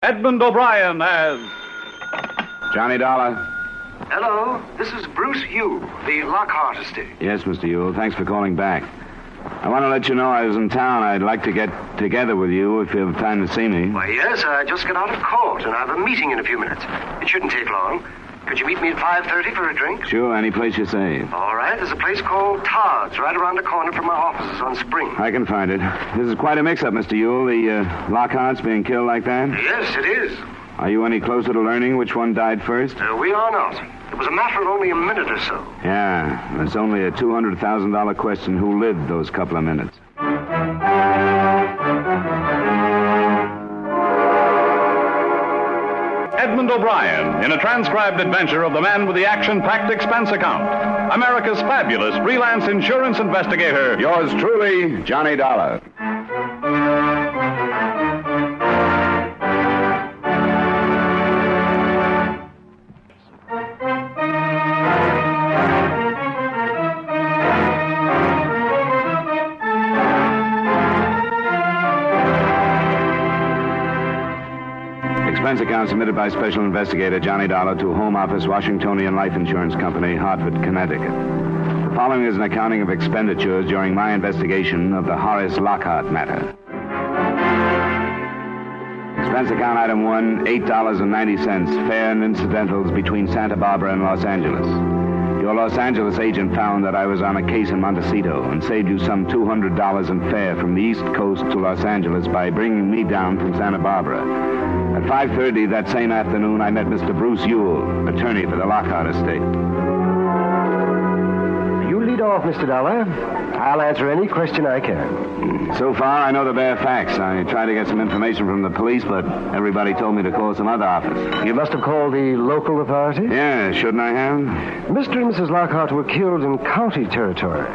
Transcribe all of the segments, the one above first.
Edmund O'Brien as Johnny Dollar. Hello, this is Bruce Yule, the Lockhart estate. Yes, Mr. Yule. Thanks for calling back. I want to let you know I was in town. I'd like to get together with you if you have time to see me. Why, yes, I just got out of court, and I have a meeting in a few minutes. It shouldn't take long. Could you meet me at 5:30 for a drink? Sure, any place you say. All right, there's a place called Todd's right around the corner from my offices on Spring. I can find it. This is quite a mix-up, Mr. Yule. The Lockhart's being killed like that? Yes, it is. Are you any closer to learning which one died first? We are not. It was a matter of only a minute or so. Yeah, it's only a $200,000 question who lived those couple of minutes. Edmund O'Brien in a transcribed adventure of the man with the action-packed expense account. America's fabulous freelance insurance investigator. Yours truly, Johnny Dollar. Expense account submitted by Special Investigator Johnny Dollar to Home Office, Washingtonian Life Insurance Company, Hartford, Connecticut. The following is an accounting of expenditures during my investigation of the Horace Lockhart matter. Expense account item 1, $8.90, fare and incidentals between Santa Barbara and Los Angeles. Your Los Angeles agent found that I was on a case in Montecito and saved you some $200 in fare from the East Coast to Los Angeles by bringing me down from Santa Barbara. At 5:30 that same afternoon, I met Mr. Bruce Yule, attorney for the Lockhart estate. You lead off, Mr. Dollar. I'll answer any question I can. So far, I know the bare facts. I tried to get some information from the police, but everybody told me to call some other office. You must have called the local authorities? Yeah, shouldn't I have? Mr. and Mrs. Lockhart were killed in county territory,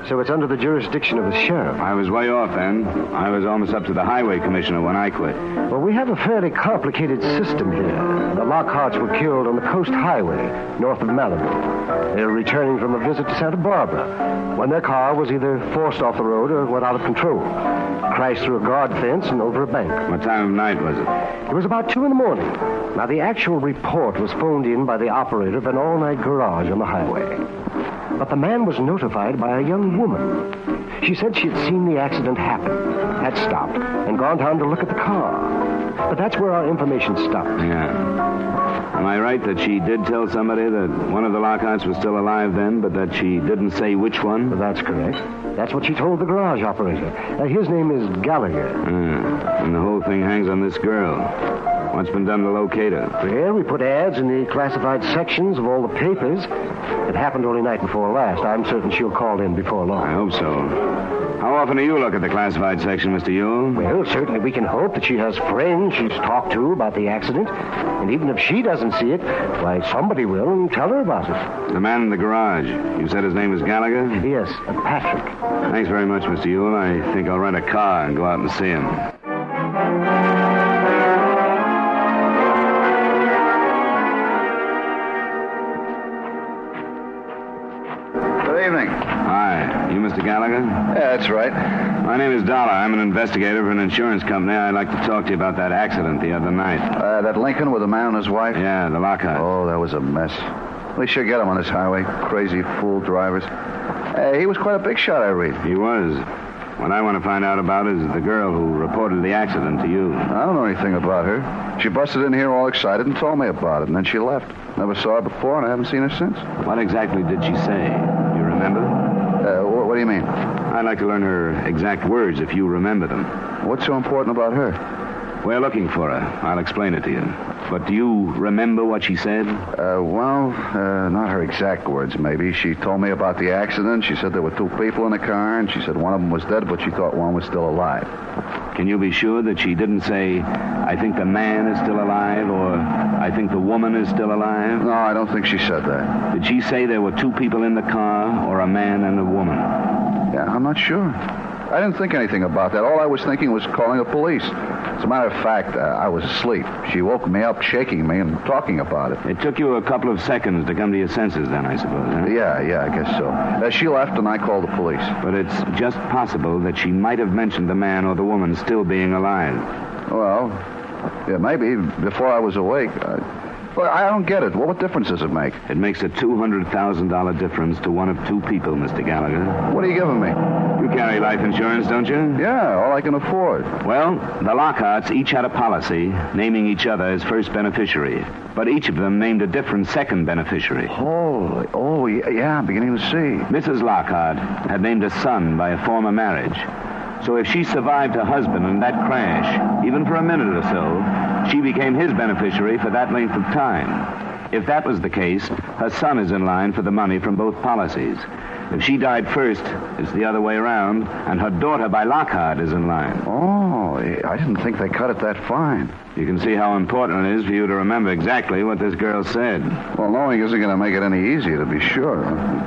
so it's under the jurisdiction of the sheriff. I was way off then. I was almost up to the highway commissioner when I quit. Well, we have a fairly complicated system here. The Lockharts were killed on the Coast Highway, north of Malibu. They were returning from a visit to Santa Barbara when their car was either forced off the road or went out of control. Crashed through a guard fence and over a bank. What time of night was it? It was about 2 in the morning. Now, the actual report was phoned in by the operator of an all-night garage on the highway. But the man was notified by a young woman. She said she had seen the accident happen, had stopped, and gone down to look at the car. But that's where our information stopped. Yeah. Am I right that she did tell somebody that one of the Lockharts was still alive then, but that she didn't say which one? That's correct. That's what she told the garage operator. His name is Gallagher. And the whole thing hangs on this girl. What's been done to locate her? Well, we put ads in the classified sections of all the papers. It happened only night before last. I'm certain she'll call in before long. I hope so. How often do you look at the classified section, Mr. Yule? Well, certainly we can hope that she has friends she's talked to about the accident. And even if she doesn't see it, why, somebody will and tell her about it. The man in the garage. You said his name was Gallagher? Yes, Patrick. Thanks very much, Mr. Yule. I think I'll rent a car and go out and see him. Hi. You Mr. Gallagher? Yeah, that's right. My name is Dollar. I'm an investigator for an insurance company. I'd like to talk to you about that accident the other night. That Lincoln with the man and his wife? Yeah, the Lockhart. Oh, that was a mess. We should get him on this highway. Crazy fool drivers. He was quite a big shot, I read. He was. What I want to find out about is the girl who reported the accident to you. I don't know anything about her. She busted in here all excited and told me about it, and then she left. Never saw her before, and I haven't seen her since. What exactly did she say? You remember? What do you mean? I'd like to learn her exact words if you remember them. What's so important about her? We're looking for her. I'll explain it to you. But do you remember what she said? Not her exact words, maybe. She told me about the accident. She said there were 2 people in the car, and she said one of them was dead, but she thought one was still alive. Can you be sure that she didn't say, I think the man is still alive, or I think the woman is still alive? No, I don't think she said that. Did she say there were 2 people in the car, or a man and a woman? Yeah, I'm not sure. I didn't think anything about that. All I was thinking was calling the police. As a matter of fact, I was asleep. She woke me up, shaking me, and talking about it. It took you a couple of seconds to come to your senses then, I suppose, huh? Yeah, I guess so. She left, and I called the police. But it's just possible that she might have mentioned the man or the woman still being alive. Well, Yeah, maybe before I was awake. Well, I don't get it. What difference does it make? It makes a $200,000 difference to one of two people, Mr. Gallagher. What are you giving me? You carry life insurance, don't you? Yeah, all I can afford. Well, the Lockharts each had a policy naming each other as first beneficiary, but each of them named a different second beneficiary. Oh, yeah, I'm beginning to see. Mrs. Lockhart had named a son by a former marriage. So if she survived her husband in that crash, even for a minute or so, she became his beneficiary for that length of time. If that was the case, her son is in line for the money from both policies. If she died first, it's the other way around, and her daughter by Lockhart is in line. Oh, I didn't think they cut it that fine. You can see how important it is for you to remember exactly what this girl said. Well, knowing isn't going to make it any easier, to be sure.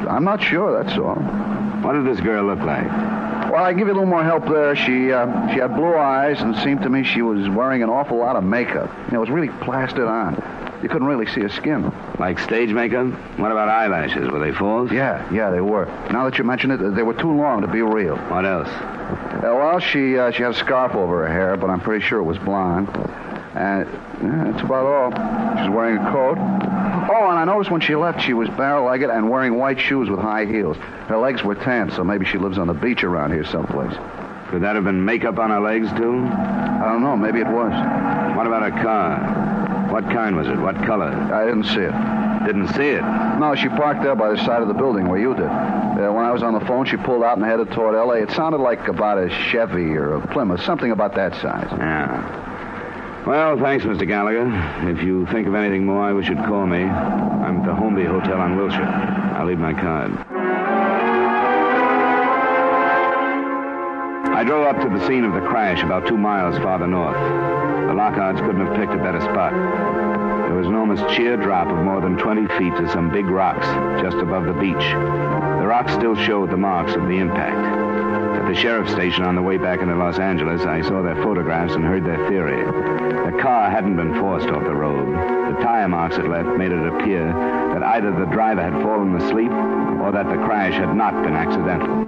I'm not sure, that's all. What did this girl look like? Well, I give you a little more help there. She had blue eyes, and it seemed to me she was wearing an awful lot of makeup. It was really plastered on. You couldn't really see her skin. Like stage makeup? What about eyelashes? Were they false? Yeah, they were. Now that you mention it, they were too long to be real. What else? Well, she had a scarf over her hair, but I'm pretty sure it was blonde. And that's about all. She's wearing a coat. Oh, and I noticed when she left, she was barrel-legged and wearing white shoes with high heels. Her legs were tan, so maybe she lives on the beach around here someplace. Could that have been makeup on her legs, too? I don't know. Maybe it was. What about her car? What kind was it? What color? I didn't see it. Didn't see it? No, she parked there by the side of the building where you did. When I was on the phone, she pulled out and headed toward L.A. It sounded like about a Chevy or a Plymouth, something about that size. Yeah. Well, thanks, Mr. Gallagher. If you think of anything more, I wish you'd call me. I'm at the Homeby Hotel on Wilshire. I'll leave my card. I drove up to the scene of the crash about 2 miles farther north. The Lockharts couldn't have picked a better spot. There was an almost sheer drop of more than 20 feet to some big rocks just above the beach. The rocks still showed the marks of the impact. At the sheriff's station on the way back into Los Angeles, I saw their photographs and heard their theory. The car hadn't been forced off the road. The tire marks it left made it appear that either the driver had fallen asleep or that the crash had not been accidental.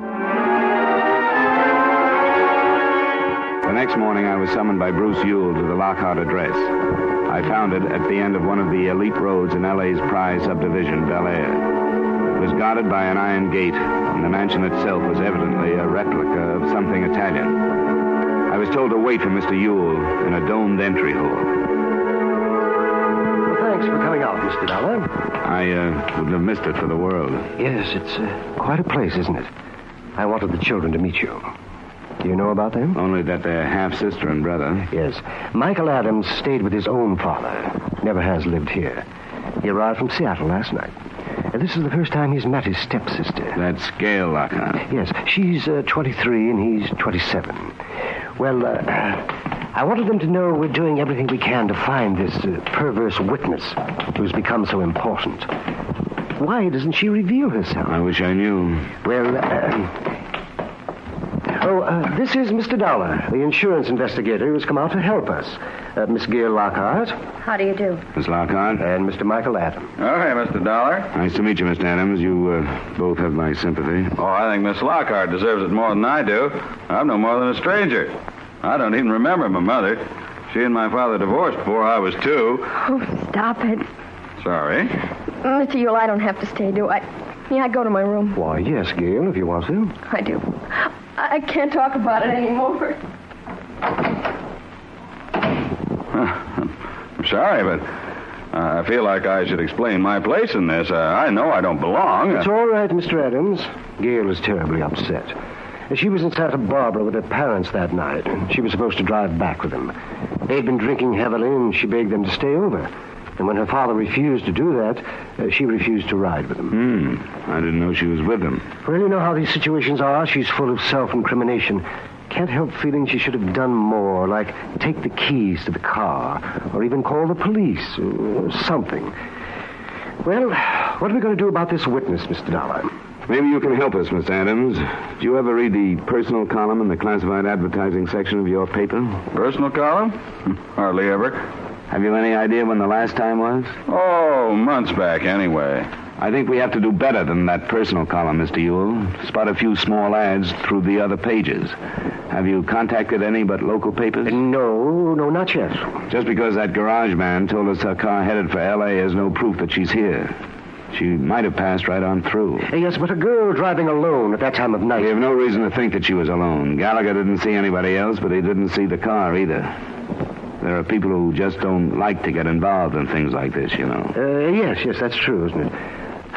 The next morning, I was summoned by Bruce Ewell to the Lockhart address. I found it at the end of one of the elite roads in L.A.'s prize subdivision, Bel Air. It was guarded by an iron gate, and the mansion itself was evidently a replica of something Italian. I was told to wait for Mr. Ewell in a domed entry hall. Well, thanks for coming out, Mr. Dollar. I wouldn't have missed it for the world. Yes, it's quite a place, isn't it? I wanted the children to meet you. Do you know about them? Only that they're half-sister and brother. Yes. Michael Adams stayed with his own father. Never has lived here. He arrived from Seattle last night. This is the first time he's met his stepsister. That's Gail Lockhart. Yes. She's 23 and he's 27. Well, I wanted them to know we're doing everything we can to find this perverse witness who's become so important. Why doesn't she reveal herself? I wish I knew. Well, this is Mr. Dollar, the insurance investigator who's come out to help us. Miss Gail Lockhart. How do you do? Miss Lockhart. And Mr. Michael Adams. Okay, Mr. Dollar. Nice to meet you, Mr. Adams. You both have my sympathy. Oh, I think Miss Lockhart deserves it more than I do. I'm no more than a stranger. I don't even remember my mother. She and my father divorced before I was 2. Oh, stop it. Sorry. Mr. Ewell, I don't have to stay, do I? Yeah, I go to my room. Why, yes, Gail, if you want to. I do. I can't talk about it anymore. I'm sorry, but I feel like I should explain my place in this. I know I don't belong. It's all right, Mr. Adams. Gail is terribly upset. She was in Santa Barbara with her parents that night, and she was supposed to drive back with them. They'd been drinking heavily, and she begged them to stay over. And when her father refused to do that, she refused to ride with them. I didn't know she was with them. Well, you know how these situations are. She's full of self-incrimination. Can't help feeling she should have done more, like take the keys to the car, or even call the police, or something. Well, what are we going to do about this witness, Mr. Dollar? Maybe you can help us, Miss Adams. Did you ever read the personal column in the classified advertising section of your paper? Personal column? Hardly ever. Have you any idea when the last time was? Oh, months back, anyway. I think we have to do better than that personal column, Mr. Ewell. Spot a few small ads through the other pages. Have you contacted any but local papers? No, not yet. Just because that garage man told us her car headed for L.A. is no proof that she's here. She might have passed right on through. Yes, but a girl driving alone at that time of night... We have no reason to think that she was alone. Gallagher didn't see anybody else, but he didn't see the car either. There are people who just don't like to get involved in things like this, you know. Yes, that's true, isn't it?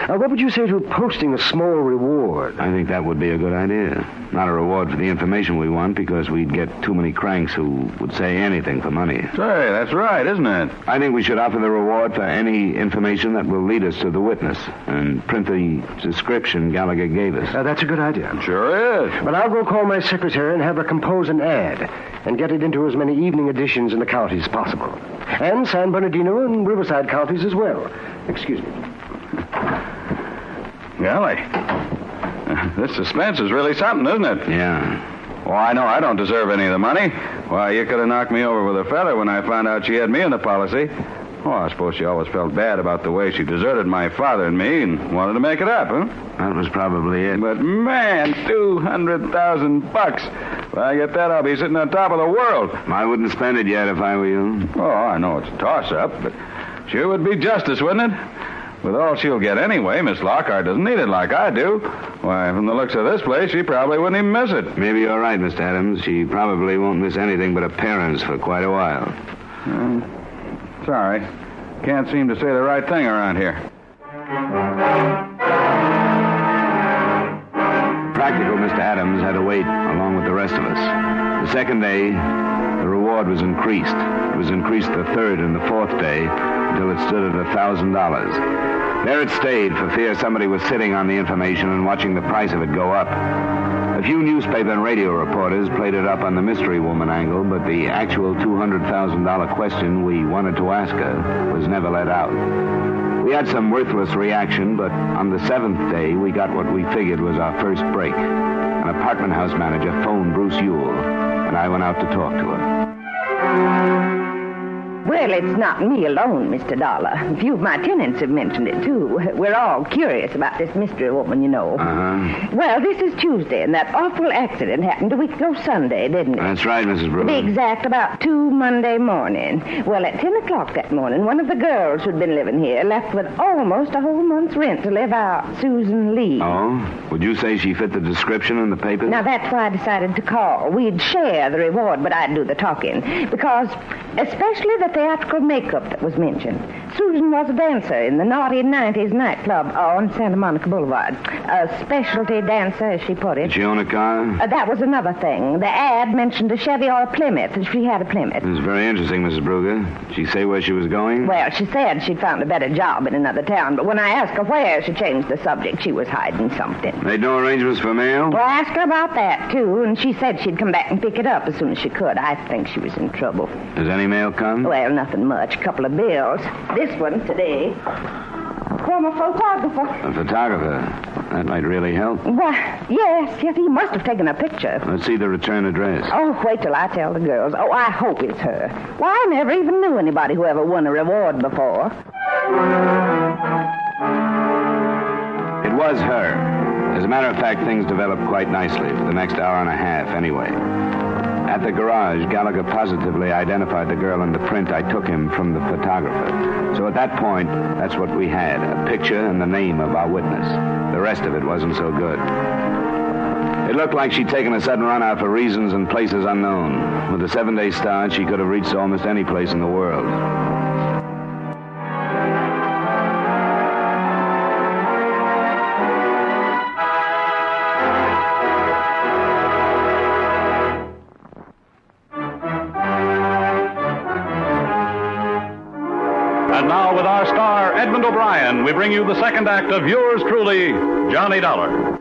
What would you say to posting a small reward? I think that would be a good idea. Not a reward for the information we want, because we'd get too many cranks who would say anything for money. Say, that's right, isn't it? I think we should offer the reward for any information that will lead us to the witness and print the description Gallagher gave us. That's a good idea. Sure is. But I'll go call my secretary and have her compose an ad and get it into as many evening editions in the counties as possible. And San Bernardino and Riverside counties as well. Excuse me. Golly. This suspense is really something, isn't it? Yeah. Well, I know I don't deserve any of the money. Why, you could have knocked me over with a feather when I found out she had me in the policy. Oh, I suppose she always felt bad about the way she deserted my father and me and wanted to make it up, huh? That was probably it. But, man, $200,000. If I get that, I'll be sitting on top of the world. I wouldn't spend it yet if I were you. Oh, I know it's a toss-up, but sure would be justice, wouldn't it? With all she'll get anyway, Miss Lockhart doesn't need it like I do. Why, from the looks of this place, she probably wouldn't even miss it. Maybe you're right, Mr. Adams. She probably won't miss anything but appearance for quite a while. Sorry. Can't seem to say the right thing around here. Practical Mr. Adams had to wait along with the rest of us. The second day, the reward was increased. It was increased the third and the fourth day until it stood at $1,000. There it stayed for fear somebody was sitting on the information and watching the price of it go up. A few newspaper and radio reporters played it up on the mystery woman angle, but the actual $200,000 question we wanted to ask her was never let out. We had some worthless reaction, but on the seventh day, we got what we figured was our first break. An apartment house manager phoned Bruce Ewell, and I went out to talk to her. Well, it's not me alone, Mr. Dollar. A few of my tenants have mentioned it, too. We're all curious about this mystery woman, you know. Uh-huh. Well, this is Tuesday, and that awful accident happened a week ago Sunday, didn't it? That's right, Mrs. Brewer. To be exact, about 2 Monday morning. Well, at 10 o'clock that morning, one of the girls who'd been living here left with almost a whole month's rent to live out, Susan Lee. Oh? Would you say she fit the description in the papers? Now, that's why I decided to call. We'd share the reward, but I'd do the talking. Because, especially the theatrical makeup that was mentioned. Susan was a dancer in the naughty 90s nightclub on Santa Monica Boulevard. A specialty dancer, as she put it. Did she own a car? That was another thing. The ad mentioned a Chevy or a Plymouth, and she had a Plymouth. This is very interesting, Mrs. Brugger. Did she say where she was going? Well, she said she'd found a better job in another town, but when I asked her where, she changed the subject. She was hiding something. Made no arrangements for mail? Well, I asked her about that, too, and she said she'd come back and pick it up as soon as she could. I think she was in trouble. Has any mail come? Well, nothing much. A couple of bills. This one today. From a photographer. A photographer? That might really help. Why, yes, he must have taken a picture. Let's see the return address. Oh, wait till I tell the girls. Oh, I hope it's her. Why, I never even knew anybody who ever won a reward before. It was her. As a matter of fact, things developed quite nicely for the next hour and a half, anyway. At the garage, Gallagher positively identified the girl in the print I took him from the photographer. So at that point, that's what we had, a picture and the name of our witness. The rest of it wasn't so good. It looked like she'd taken a sudden run out for reasons and places unknown. With a 7-day start, she could have reached almost any place in the world. And now, with our star, Edmund O'Brien, we bring you the second act of yours truly, Johnny Dollar. Well,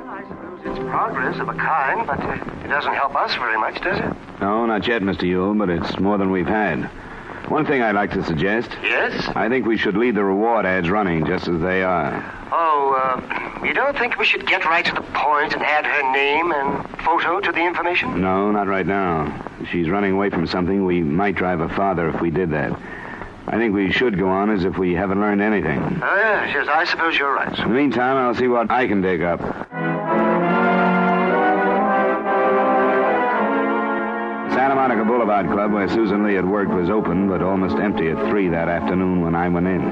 I suppose it's progress of a kind, but it doesn't help us very much, does it? No, not yet, Mr. Ewell, but it's more than we've had. One thing I'd like to suggest. Yes? I think we should leave the reward ads running just as they are. Oh, you don't think we should get right to the point and add her name and photo to the information? No, not right now. If she's running away from something, we might drive her farther if we did that. I think we should go on as if we haven't learned anything. Oh, yes, I suppose you're right. In the meantime, I'll see what I can dig up. Santa Monica Boulevard Club, where Susan Lee had worked, was open, but almost empty at 3 that afternoon when I went in.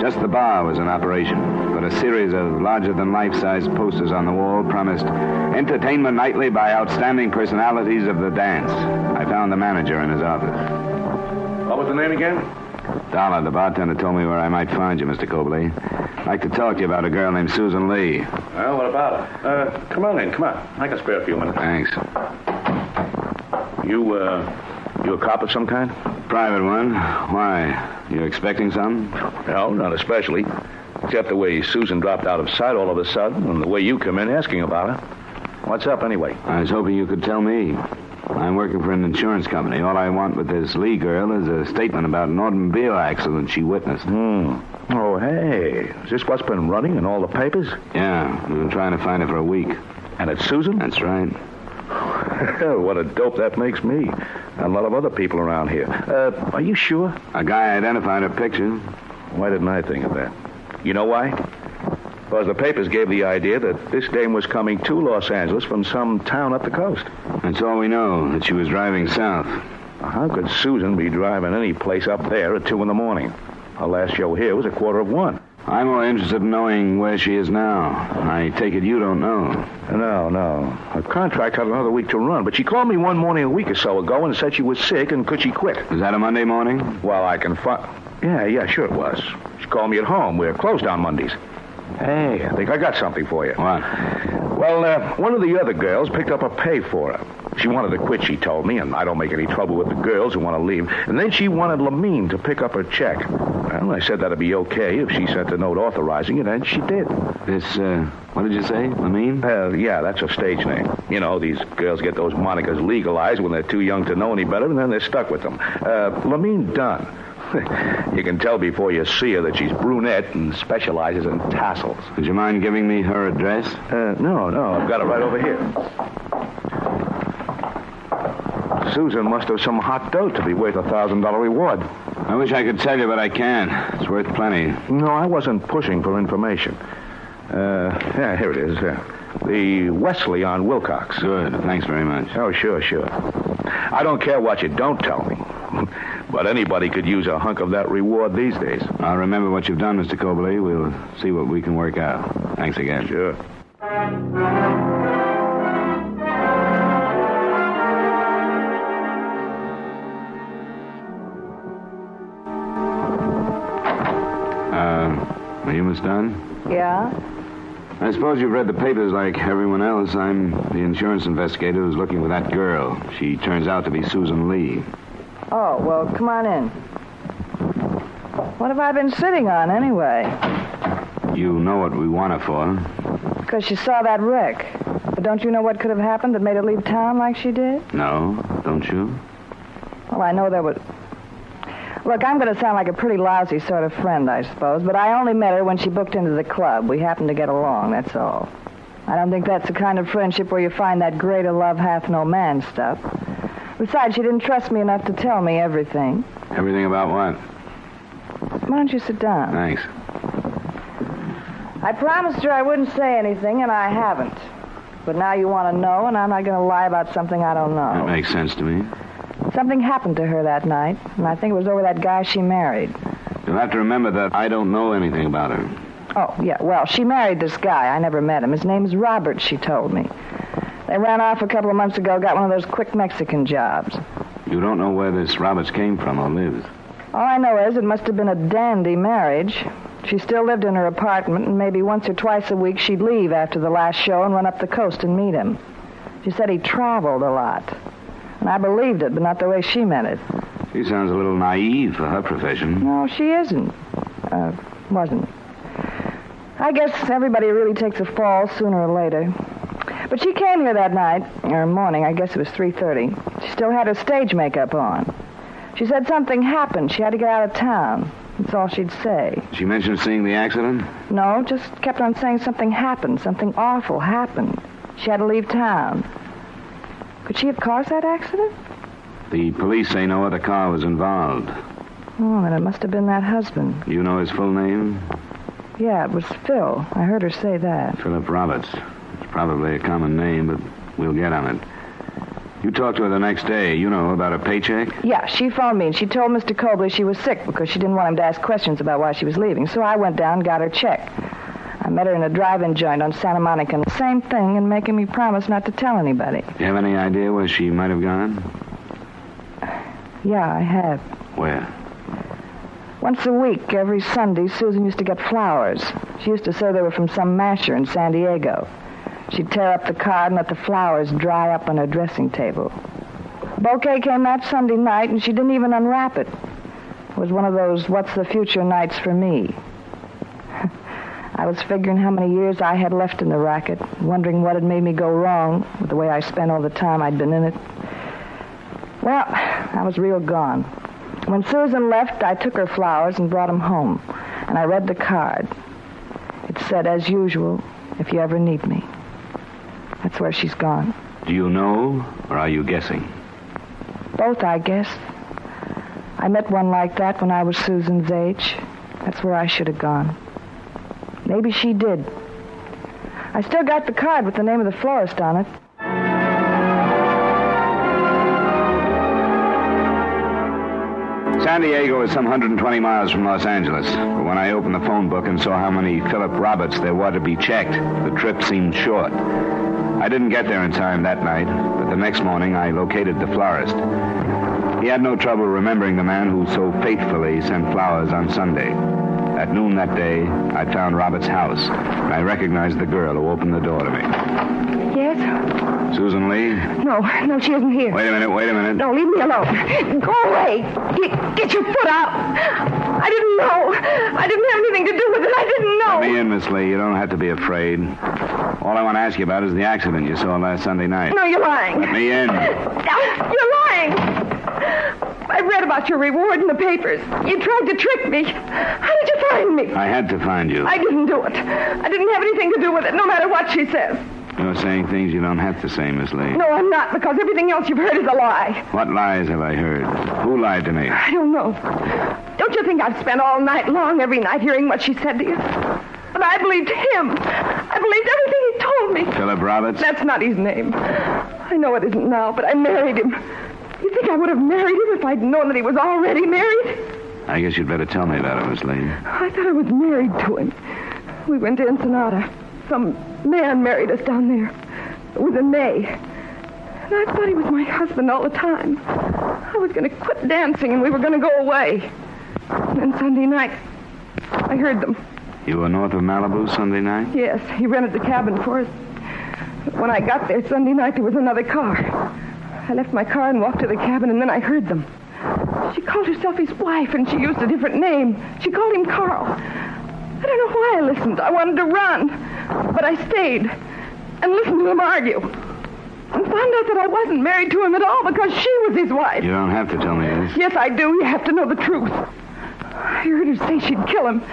Just the bar was in operation, but a series of larger-than-life-size posters on the wall promised entertainment nightly by outstanding personalities of the dance. I found the manager in his office. What was the name again? Dollar, the bartender, told me where I might find you, Mr. Cobley. I'd like to talk to you about a girl named Susan Lee. Well, what about her? Come on in, come on. I can spare a few minutes. Thanks. You a cop of some kind? Private one. Why? You expecting something? No, not especially. Except the way Susan dropped out of sight all of a sudden and the way you come in asking about her. What's up, anyway? I was hoping you could tell me. I'm working for an insurance company. All I want with this Lee girl is a statement about an automobile accident she witnessed. Oh, hey. Is this what's been running in all the papers? Yeah, we've been trying to find her for a week. And it's Susan? That's right. What a dope that makes me. And a lot of other people around here. Are you sure? A guy identified her picture. Why didn't I think of that? You know why? Because the papers gave the idea that this dame was coming to Los Angeles from some town up the coast. That's all we know, that she was driving south. How could Susan be driving any place up there at 2 in the morning? Our last show here was at 1:45. I'm more interested in knowing where she is now. I take it you don't know. No. Her contract had another week to run, but she called me one morning a week or so ago and said she was sick and could she quit. Was that a Monday morning? Well, I can find... Yeah, sure it was. She called me at home. We're closed on Mondays. Hey, I think I got something for you. What? Well, one of the other girls picked up a pay for her. She wanted to quit, she told me, and I don't make any trouble with the girls who want to leave. And then she wanted Lamine to pick up her check. Well, I said that'd be okay if she sent a note authorizing it, and she did. This, what did you say, Lamine? Yeah, that's her stage name. You know, these girls get those monikers legalized when they're too young to know any better, and then they're stuck with them. Lamine Dunn. You can tell before you see her that she's brunette and specializes in tassels. Would you mind giving me her address? No, I've got it right over here. Susan must have some hot dough to be worth $1,000 reward. I wish I could tell you, but I can't. It's worth plenty. No, I wasn't pushing for information. Yeah, here it is. The Wesley on Wilcox. Good. Thanks very much. Oh, sure. I don't care what you don't tell me. But anybody could use a hunk of that reward these days. I'll remember what you've done, Mr. Cobley. We'll see what we can work out. Thanks again. Sure. Are you Miss Dunn? Yeah? I suppose you've read the papers like everyone else. I'm the insurance investigator who's looking for that girl. She turns out to be Susan Lee. Oh, well, come on in. What have I been sitting on, anyway? You know what we want her for. Because she saw that wreck. But don't you know what could have happened that made her leave town like she did? No, don't you? Well, I know there was... Look, I'm going to sound like a pretty lousy sort of friend, I suppose, but I only met her when she booked into the club. We happened to get along, that's all. I don't think that's the kind of friendship where you find that greater love hath no man stuff. Besides, she didn't trust me enough to tell me everything. Everything about what? Why don't you sit down? Thanks. I promised her I wouldn't say anything, and I haven't. But now you want to know, and I'm not going to lie about something I don't know. That makes sense to me. Something happened to her that night, and I think it was over that guy she married. You'll have to remember that I don't know anything about her. Oh, yeah, well, she married this guy. I never met him. His name's Robert, she told me. They ran off a couple of months ago, got one of those quick Mexican jobs. You don't know where this Roberts came from or lives? All I know is it must have been a dandy marriage. She still lived in her apartment, and maybe once or twice a week she'd leave after the last show and run up the coast and meet him. She said he traveled a lot. And I believed it, but not the way she meant it. She sounds a little naive for her profession. No, she isn't. Wasn't. I guess everybody really takes a fall sooner or later. But she came here that night, or morning, I guess it was 3:30. She still had her stage makeup on. She said something happened. She had to get out of town. That's all she'd say. She mentioned seeing the accident? No, just kept on saying something happened. Something awful happened. She had to leave town. Could she have caused that accident? The police say no other car was involved. Oh, then it must have been that husband. You know his full name? Yeah, it was Phil. I heard her say that. Philip Roberts. It's probably a common name, but we'll get on it. You talked to her the next day, you know, about a paycheck? Yeah, she phoned me, and she told Mr. Cobley she was sick because she didn't want him to ask questions about why she was leaving. So I went down and got her check. I met her in a drive-in joint on Santa Monica, and the same thing, and making me promise not to tell anybody. Do you have any idea where she might have gone? Yeah, I have. Where? Once a week, every Sunday, Susan used to get flowers. She used to say they were from some masher in San Diego. She'd tear up the card and let the flowers dry up on her dressing table. A bouquet came that Sunday night, and she didn't even unwrap it. It was one of those what's the future nights for me. I was figuring how many years I had left in the racket, wondering what had made me go wrong with the way I spent all the time I'd been in it. Well, I was real gone. When Susan left, I took her flowers and brought them home, and I read the card. It said, as usual, if you ever need me. That's where she's gone. Do you know, or are you guessing? Both, I guess. I met one like that when I was Susan's age. That's where I should have gone. Maybe she did. I still got the card with the name of the florist on it. San Diego is some 120 miles from Los Angeles. But when I opened the phone book and saw how many Philip Roberts there were to be checked, the trip seemed short. I didn't get there in time that night, but the next morning I located the florist. He had no trouble remembering the man who so faithfully sent flowers on Sunday. At noon that day, I found Robert's house, and I recognized the girl who opened the door to me. Yes? Susan Lee? No, she isn't here. Wait a minute. No, leave me alone. Go away. Get your foot out. I didn't know. I didn't have anything to do with it. I didn't know. Let me in, Miss Lee. You don't have to be afraid. All I want to ask you about is the accident you saw last Sunday night. No, you're lying. Let me in. You're lying. I read about your reward in the papers. You tried to trick me. How did you find me? I had to find you. I didn't do it. I didn't have anything to do with it, no matter what she says. You're saying things you don't have to say, Miss Lee. No, I'm not, because everything else you've heard is a lie. What lies have I heard? Who lied to me? I don't know. Don't you think I've spent all night long, every night, hearing what she said to you? But I believed him. I believed everything he told me. Philip Roberts? That's not his name. I know it isn't now, but I married him. You think I would have married him if I'd known that he was already married? I guess you'd better tell me about it, Miss Lee. I thought I was married to him. We went to Ensenada. Some man married us down there. It was in May. And I thought he was my husband all the time. I was going to quit dancing and we were going to go away. And then Sunday night, I heard them. You were north of Malibu Sunday night? Yes, he rented the cabin for us. When I got there Sunday night, there was another car. I left my car and walked to the cabin, and then I heard them. She called herself his wife, and she used a different name. She called him Carl. I don't know why I listened. I wanted to run. But I stayed and listened to them argue. And found out that I wasn't married to him at all because she was his wife. You don't have to tell me this. Yes, I do. You have to know the truth. I heard her say she'd kill him.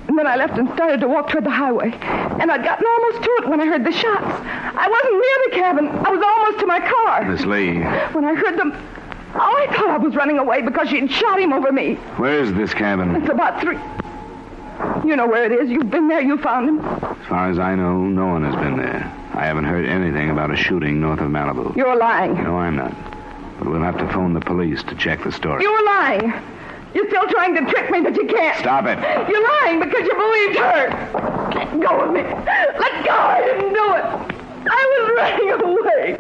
And then I left and started to walk toward the highway. And I'd gotten almost to it when I heard the shots. I wasn't near the cabin. I was almost to my car. Miss Lee. When I heard them, I thought I was running away because she'd shot him over me. Where is this cabin? It's about 3. You know where it is. You've been there. You found him. As far as I know, no one has been there. I haven't heard anything about a shooting north of Malibu. You're lying. No, I'm not. But we'll have to phone the police to check the story. You're lying. You're still trying to trick me, but you can't. Stop it. You're lying because you believed her. Let go of me. Let go. I didn't do it. I was running away.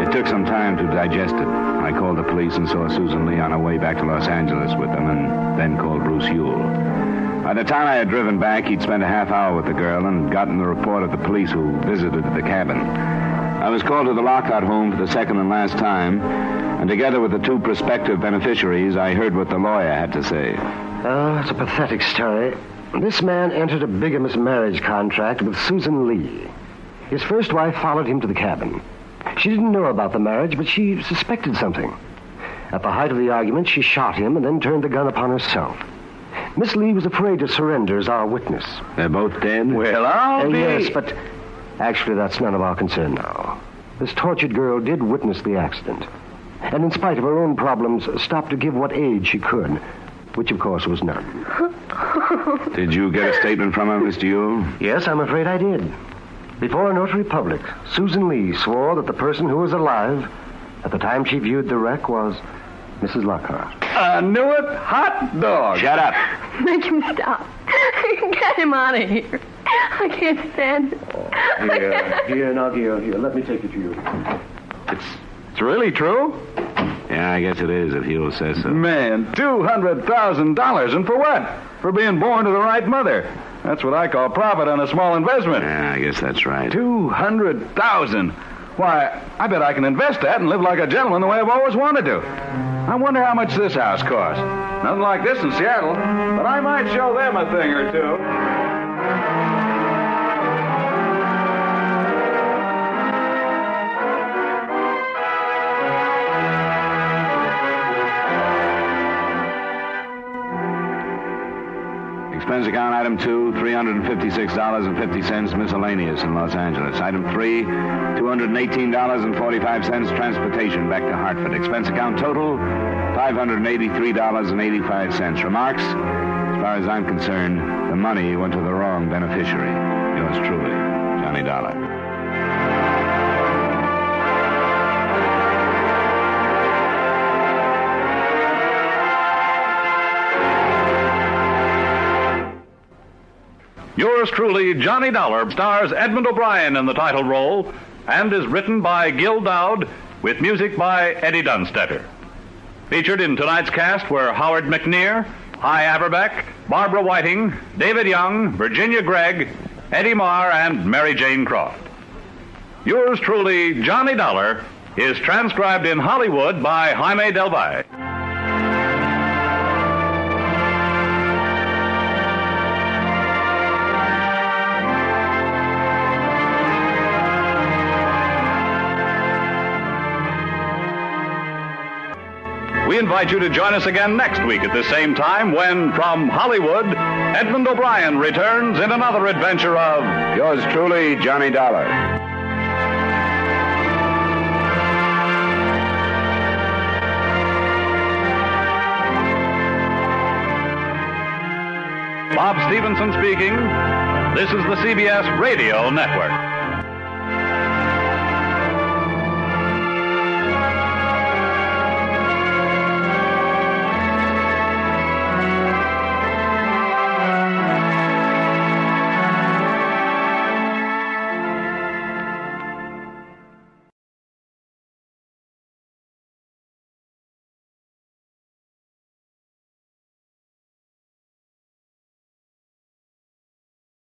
It took some time to digest it. I called the police and saw Susan Lee on her way back to Los Angeles with them, and then called Bruce Ewell. By the time I had driven back, he'd spent a half hour with the girl and gotten the report of the police who visited the cabin. I was called to the Lockhart home for the second and last time, and together with the 2 prospective beneficiaries, I heard what the lawyer had to say. Oh, it's a pathetic story. This man entered a bigamous marriage contract with Susan Lee. His first wife followed him to the cabin. She didn't know about the marriage, but she suspected something. At the height of the argument, she shot him and then turned the gun upon herself. Miss Lee was afraid to surrender as our witness. They're both dead? Well, I'll be... Yes, but actually that's none of our concern now. This tortured girl did witness the accident. And in spite of her own problems, stopped to give what aid she could, which of course was none. Did you get a statement from her, Mr. Yule? Yes, I'm afraid I did. Before a notary public, Susan Lee swore that the person who was alive at the time she viewed the wreck was Mrs. Lockhart. I knew it. Hot dog. Shut up. Make him stop. Get him out of here. I can't stand it. Here, let me take it to you. It's really true? Yeah, I guess it is, if Yule says so. Man, $200,000. And for what? For being born to the right mother. That's what I call profit on a small investment. Yeah, I guess that's right. $200,000. Why, I bet I can invest that and live like a gentleman the way I've always wanted to. I wonder how much this house costs. Nothing like this in Seattle, but I might show them a thing or two. Expense account item 2, $356.50 miscellaneous in Los Angeles. Item 3, $218.45 transportation back to Hartford. Expense account total, $583.85. Remarks? As far as I'm concerned, the money went to the wrong beneficiary. Yours truly, Johnny Dollar. Yours truly, Johnny Dollar, stars Edmund O'Brien in the title role and is written by Gil Dowd with music by Eddie Dunstetter. Featured in tonight's cast were Howard McNear, Hy Averbeck, Barbara Whiting, David Young, Virginia Gregg, Eddie Marr, and Mary Jane Croft. Yours truly, Johnny Dollar, is transcribed in Hollywood by Jaime Del Valle. We invite you to join us again next week at the same time when, from Hollywood, Edmund O'Brien returns in another adventure of Yours truly, Johnny Dollar. Bob Stevenson speaking. This is the CBS Radio Network.